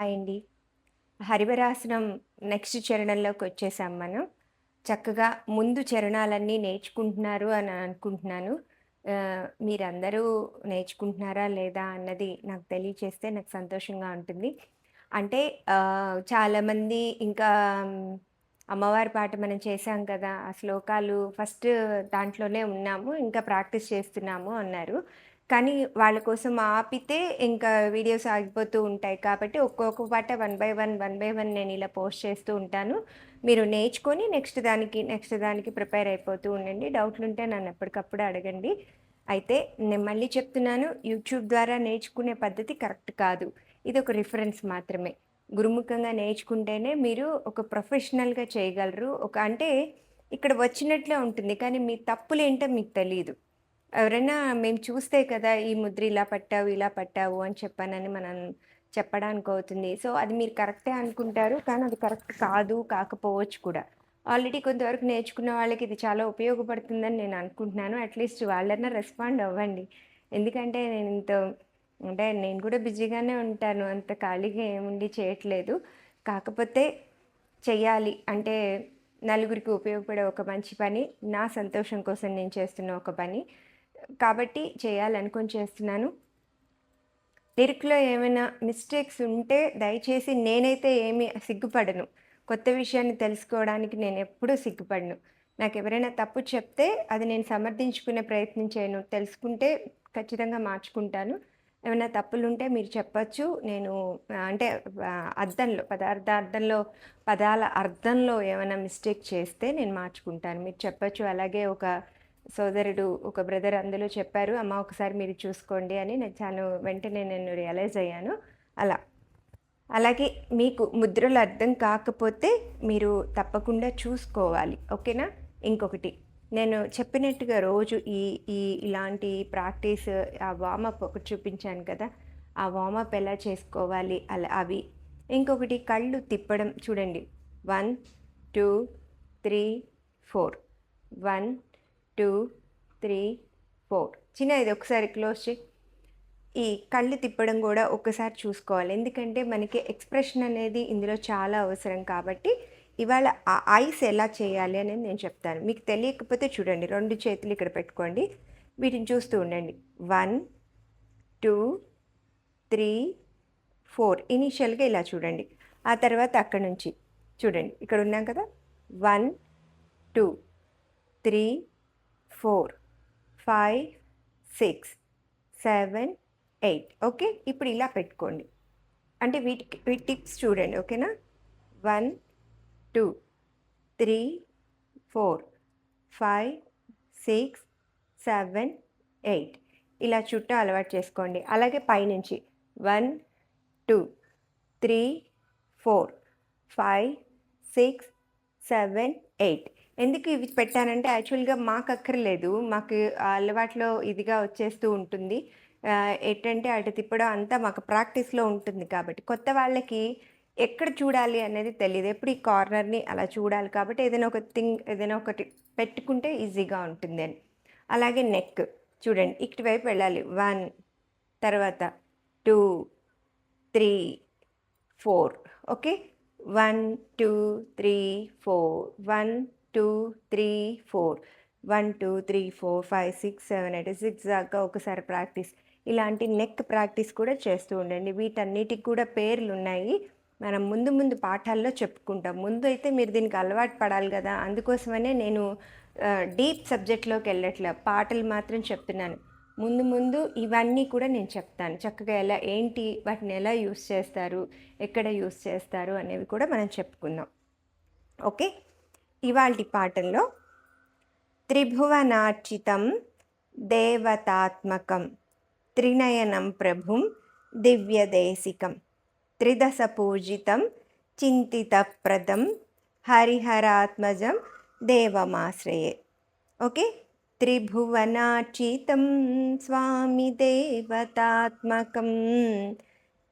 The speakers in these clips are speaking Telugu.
హాయ్ అండి. హరివరాసనం నెక్స్ట్ చరణంలోకొచ్చేసాం మనం. చక్కగా ముందు చరణాలన్నీ నేర్చుకుంటున్నారు అని అనుకుంటున్నాను. మీరందరూ నేర్చుకుంటున్నారా లేదా అన్నది నాకు తెలియచేస్తే నాకు సంతోషంగా ఉంటుంది. అంటే చాలామంది ఇంకా అమ్మవారి పాట మనం చేశాం కదా! ఆ శ్లోకాలు ఫస్ట్ దాంట్లోనే ఉన్నాము. ఇంకా ప్రాక్టీస్ చేస్తున్నాము అన్నారు. కానీ వాళ్ళ కోసం ఆపితే ఇంకా వీడియోస్ ఆగిపోతూ ఉంటాయి కాబట్టి ఒక్కొక్క పాట వన్ బై వన్ నేనిలా పోస్ట్ చేస్తూ ఉంటాను. మీరు నేర్చుకొని నెక్స్ట్ దానికి ప్రిపేర్ అయిపోతూ ఉండండి. డౌట్లుంటే నన్ను ఎప్పటికప్పుడు అడగండి. అయితే నేను మళ్ళీ చెప్తున్నాను, యూట్యూబ్ ద్వారా నేర్చుకునే పద్ధతి కరెక్ట్ కాదు. ఇదొక రిఫరెన్స్ మాత్రమే. గురుముఖంగా నేర్చుకుంటేనే మీరు ఒక ప్రొఫెషనల్‌గా చేయగలరు. అంటే ఇక్కడ వచ్చినట్లే ఉంటుంది. కానీ మీ తప్పులేంటో మీకు తెలీదు. ఎవరైనా మేము చూస్తే కదా! ఈ ముద్ర ఇలా పట్టావు, ఇలా పట్టావు అని చెప్పానని మనం చెప్పడానికవుతుంది. సో, అది మీరు కరెక్టే అనుకుంటారు. కానీ అది కరెక్ట్ కాదు, కాకపోవచ్చు కూడా. ఆల్రెడీ కొంతవరకు నేర్చుకున్న వాళ్ళకి ఇది చాలా ఉపయోగపడుతుందని నేను అనుకుంటున్నాను. అట్‌లీస్ట్ వాళ్ళన్నా రెస్పాండ్ అవ్వండి. ఎందుకంటే అంటే నేను కూడా బిజీగానే ఉంటాను. అంత ఖాళీగా ఏముండి చేయట్లేదు. కాకపోతే చెయ్యాలి. అంటే నలుగురికి ఉపయోగపడే ఒక మంచి పని. నా సంతోషం కోసం నేను చేస్తున్న ఒక పని. కాబట్టి చేయాలనుకోని చేస్తున్నాను. లిరిక్‌లో ఏమైనా మిస్టేక్స్ ఉంటే దయచేసి నేనైతే ఏమి సిగ్గుపడను. కొత్త విషయాన్ని తెలుసుకోవడానికి నేనెప్పుడూ సిగ్గుపడను. నాకెవరైనా తప్పు చెప్తే అది నేను సమర్థించుకునే ప్రయత్నం చేయను. తెలుసుకుంటే ఖచ్చితంగా మార్చుకుంటాను. ఏమైనా తప్పులుంటే మీరు చెప్పొచ్చు. నేను అంటే పదార్థార్థంలో పదాల అర్థంలో ఏమైనా మిస్టేక్ చేస్తే నేను మార్చుకుంటాను. మీరు చెప్పొచ్చు. అలాగే ఒక బ్రదర్ అందులో చెప్పారు. "అమ్మ ఒకసారి మీరు చూసుకోండి" అని వెంటనే నేను రియలైజ్ అయ్యాను. అలా. అలాగే మీకు ముద్రలు అర్థం కాకపోతే మీరు తప్పకుండా చూసుకోవాలి. ఓకేనా? ఇంకొకటి నేను చెప్పినట్టుగా రోజు ఈ ఈ ఇలాంటి ప్రాక్టీస్ వార్మప్ ఒకటి చూపించాను కదా! ఆ వార్మప్ ఎలా చేసుకోవాలి అవి. ఇంకొకటి కళ్ళు తిప్పడం చూడండి. 1, 2, 3, 4. 1, 2, 3, 4. చిన్నది ఒకసారి క్లోజ్ చెయి. ఈ కళ్ళు తిప్పడం గూడా ఒక్కసారి చూసుకోవాలి. ఎందుకంటే మనకి ఎక్స్‌ప్రెషన్ అనేది ఇందులో చాలా అవసరం కాబట్టి, ఇవాళ ఆ ఐస్ ఎలా చేయాలి అనేది నేను చెప్తాను. మీకు తెలియకపోతే చూడండి 2 చేతులు ఇక్కడ పెట్టుకోండి. వీటిని చూస్తూ ఉండండి. 1, 2, 3, 4 ఇనీషియల్‌గా ఇలా చూడండి. ఆ తర్వాత అక్కడి నుంచి చూడండి. ఇక్కడ ఉన్నాం కదా! 1, 2, 3, 4, 5, 6, 7, 8 ఓకే. ఇప్పుడు ఇలా పెట్టుకోండి. అంటే వీటి టిప్స్ చూడండి. ఓకేనా? 1, 2, 3, 4, 5, 6, 7, 8 ఇలా చుట్టూ అలవాటు చేసుకోండి. అలాగే పైనుంచి 1, 2, 3, 4, 5, 6, 7, 8 ఎందుకు ఇవి పెట్టానంటే యాక్చువల్‌గా మాకక్కర్లేదు. మాకు ఆ అలవాట్లో ఇదిగా వచ్చేస్తూ ఉంటుంది. ఎటంటే అటు తిప్పడం అంతా మాకు ప్రాక్టీస్‌లో ఉంటుంది కాబట్టి. కొత్త వాళ్ళకి ఎక్కడ చూడాలి అనేది తెలీదు. ఎప్పుడు ఈ కార్నర్‌ని అలా చూడాలి కాబట్టి ఏదైనా ఒకటి పెట్టుకుంటే ఈజీగా ఉంటుందని. అలాగే నెక్ చూడండి. ఇటువైపు వెళ్ళాలి. 1 తర్వాత 2, 3, 4 ఓకే. 1, 2, 3, 4 1, 2, 3, 4 1, 2, 3, 4, 5, 6, 7, 8 జిగ్‌జాగ్‌గా ఒకసారి ప్రాక్టీస్. ఇలాంటి నెక్ ప్రాక్టీస్ కూడా చేస్తూ ఉండండి. వీటన్నిటికి కూడా పేర్లున్నాయి. మనం ముందు ముందు పాఠాల్లో చెప్పుకుంటాం. ముందు అయితే మీరు దీనికి అలవాటు పడాలి గదా! అందుకోసమనే నేను డీప్ సబ్జెక్ట్‌లోకెళ్ళట్లా. పాటలు మాత్రం చెప్తున్నాను. ముందు ముందు ఇవన్నీ కూడా నేను చెప్తాను. చక్కగా వాటిని ఎలా యూజ్ చేస్తారు, ఎక్కడ యూజ్ చేస్తారు అనేవి కూడా మనం చెప్పుకుందాం. ఓకే. ఇవాల్టి పాఠంలో త్రిభువనార్చితం దేవతాత్మకం త్రినయనం ప్రభుం దివ్యదేశికం త్రిదశపూజితం చింతితప్రదం హరిహరాత్మజం దేవమాశ్రయే. ఓకే. త్రిభువనార్చితం స్వామి దేవతాత్మకం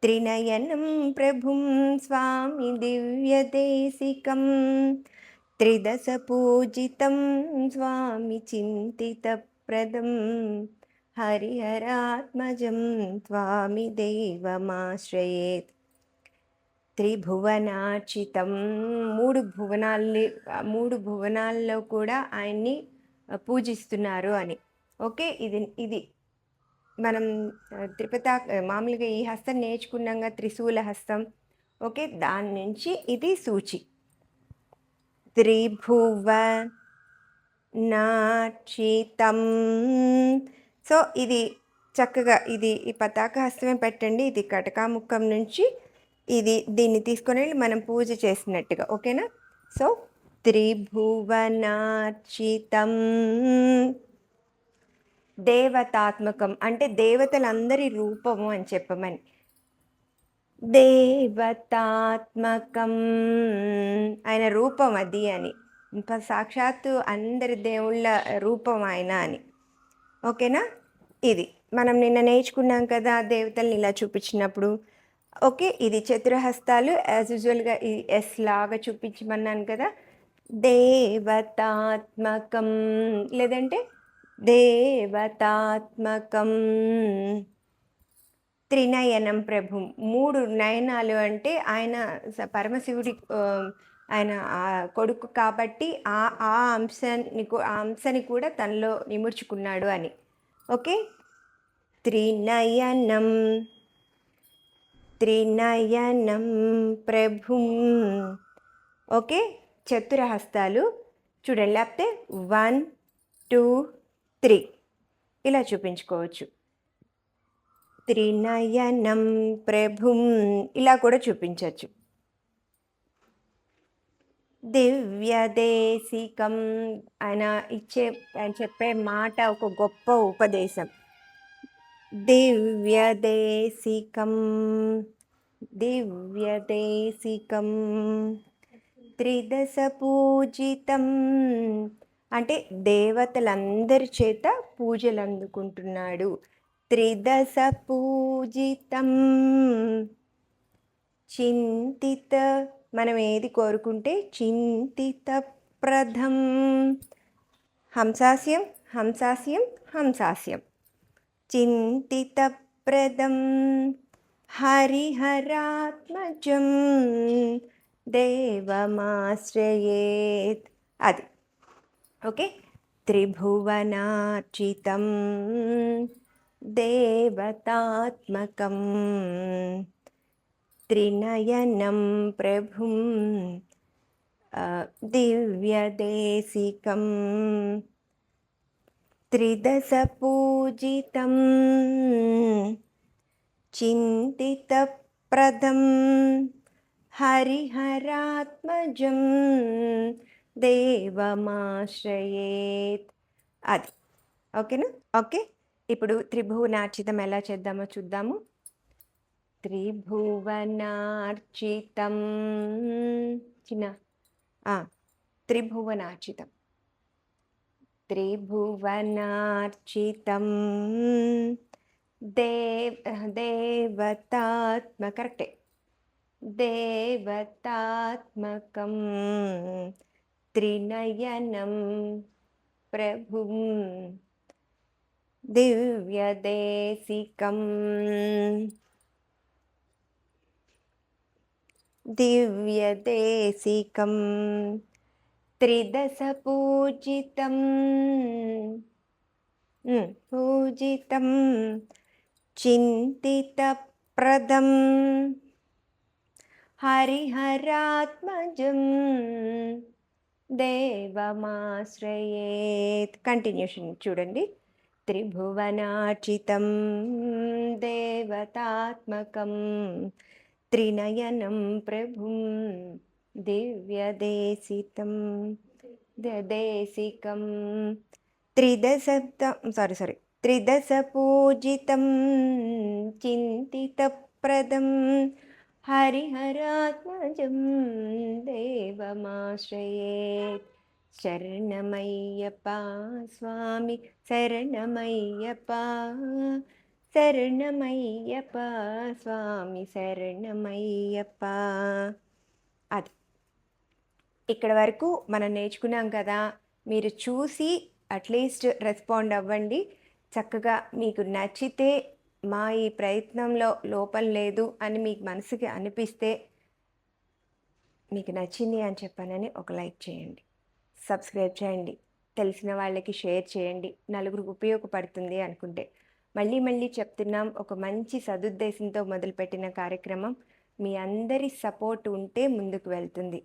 త్రినయనం ప్రభుం స్వామి దివ్యదేశికం త్రిదశపూజితం స్వామి చింతితప్రదం హరిహరాత్మజం త్వామి దేవమాశ్రయేత్. త్రిభువనార్చితం. 3 భువనాల్లో కూడా ఆయన్ని పూజిస్తున్నారు అని. ఓకే. ఇది మనం మామూలుగా ఈ హస్తం నేర్చుకున్నాంగా, త్రిశూల హస్తం. ఓకే. దాని నుంచి ఇది సూచి. త్రిభువనార్చితం. సో ఇది చక్కగా ఈ పతాక హస్తమే పెట్టండి. ఇది కటకాముఖం నుంచి దీన్ని తీసుకొని వెళ్ళి మనం పూజ చేసినట్టుగా. ఓకేనా? సో త్రిభువనార్చితం దేవతాత్మకం అంటే దేవతలందరి రూపము అని చెప్పమని. దేవతాత్మకం ఆయన రూపం అది అని, ఇంకా సాక్షాత్తు అందరి దేవుళ్ళ రూపం ఆయన అని. ఓకేనా? ఇది మనం నిన్న నేర్చుకున్నాం కదా దేవతల్ని ఇలా చూపించినప్పుడు. ఓకే. ఇది చతురహస్తాలు యాజ్ యూజువల్గా ఈ ఎస్ లాగా చూపించమన్నాను కదా. దేవతాత్మకం లేదంటే దేవతాత్మకం త్రినయనం ప్రభు. 3 నయనాలు అంటే ఆయన పరమశివుడి ఆయన కొడుకు కాబట్టి ఆ అంశాన్ని కూడా తనలో నిముర్చుకున్నాడు అని. ఓకే. త్రినయనం ప్రభుం. ఓకే. చతురహస్తాలు చూడండి, లేకపోతే 1 2 3 ఇలా చూపించుకోవచ్చు. త్రినయనం ప్రభుం ఇలా కూడా చూపించవచ్చు. దివ్యదేశికం ఆయన చెప్పే మాట ఒక గొప్ప ఉపదేశం. దివ్యదేశికం త్రిదశ పూజితం అంటే దేవతలందరి చేత పూజలు అందుకుంటున్నాడు. త్రిదశ పూజితం చింతిత మనం ఏది కోరుకుంటే చింతిత ప్రధం హంసాస్యం చింతిత ప్రదం హరిహరాత్మజం దేవమాశ్రయేత్. అది ఓకే. త్రిభువనార్చితం దేవతాత్మకం త్రినయనం ప్రభుం దివ్యదేశికం త్రిదశ పూజితం చింతితప్రదం హరిహరాత్మజం దేవమాశ్రయేత్. అది ఓకేనా? ఓకే. ఇప్పుడు త్రిభువనార్చితం ఎలా చేద్దామో చూద్దాము. త్రిభువనార్చితం చిన్న త్రిభువనార్చితం కరెక్టే. దేవతాత్మకం త్రినయనం ప్రభుం దివ్యదేశికం త్రిదశ పూజితం చింతితప్రదం హరిహరాత్మజం దేవమాశ్రయేత్. కంటిన్యూషన్ చూడండి. త్రిభువనార్చితం దేవతాత్మకం త్రినయనం ప్రభుం దివ్యదేశికం త్రిదశ పూజితం చింతితప్రదం హరిహరాత్మజం దేవమాశ్రయేత్. శరణమయ్యప్ప స్వామి శరణమయ్యప్ప స్వామి శరణమయ్యప్ప. అది ఇక్కడ వరకు మనం నేర్చుకున్నాం కదా. మీరు చూసి అట్లీస్ట్ రెస్పాండ్ అవ్వండి. చక్కగా మీకు నచ్చితే, మా ఈ ప్రయత్నంలో లోపం లేదు అని మీకు మనసుకి అనిపిస్తే మీకు నచ్చింది అని చెప్పానని ఒక లైక్ చేయండి. సబ్స్క్రైబ్ చేయండి. తెలిసిన వాళ్ళకి షేర్ చేయండి. నలుగురికి ఉపయోగపడుతుంది అనుకుంటే. మళ్ళీ మళ్ళీ చెప్తున్నాం, ఒక మంచి సదుద్దేశంతో మొదలుపెట్టిన కార్యక్రమం. మీ అందరి సపోర్ట్ ఉంటే ముందుకు వెళ్తుంది.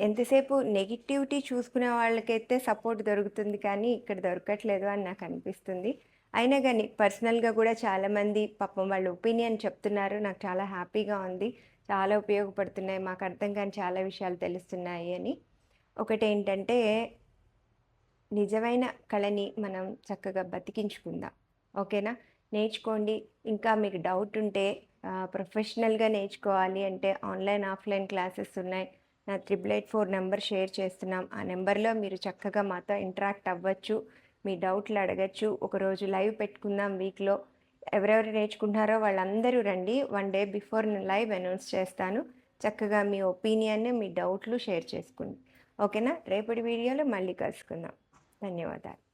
ఎంతసేపు నెగటివిటీ చూసుకునే వాళ్ళకైతే సపోర్ట్ దొరుకుతుంది కానీ, ఇక్కడ దొరకట్లేదు అని నాకనిపిస్తుంది. అయినా గానీ పర్సనల్‌గా గూడా చాలామంది పాపం వాళ్ళ ఒపీనియన్ చెప్తున్నారు. నాకు చాలా హ్యాపీగా ఉంది. చాలా ఉపయోగపడుతున్నాయి. మాకు అర్థం కాని చాలా విషయాలు తెలుస్తున్నాయి అని. ఒకటేంటంటే, నిజమైన కళని మనం చక్కగా బతికించుకుందాం. ఓకేనా? నేర్చుకోండి. ఇంకా మీకు డౌట్ ఉంటే ప్రొఫెషనల్‌గా నేర్చుకోవాలి అంటే ఆన్‌లైన్, ఆఫ్‌లైన్ క్లాసెస్ ఉన్నాయి. నా 8884 నంబర్ షేర్ చేస్తున్నాం. ఆ నంబర్‌లో మీరు చక్కగా మాతో ఇంటరాక్ట్ అవ్వచ్చు. మీ డౌట్‌లు అడగచ్చు. ఒకరోజు లైవ్ పెట్టుకుందాం వీక్‌లో. ఎవరెవరు నేర్చుకుంటున్నారో వాళ్ళందరూ రండి. 1 డే బిఫోర్ నేను లైవ్ అనౌన్స్ చేస్తాను. చక్కగా మీ ఒపీనియన్, మీ డౌట్‌లు షేర్ చేసుకోండి. ఓకేనా? రేపటి వీడియోలో మళ్ళీ కలుసుకుందాం. ధన్యవాదాలు.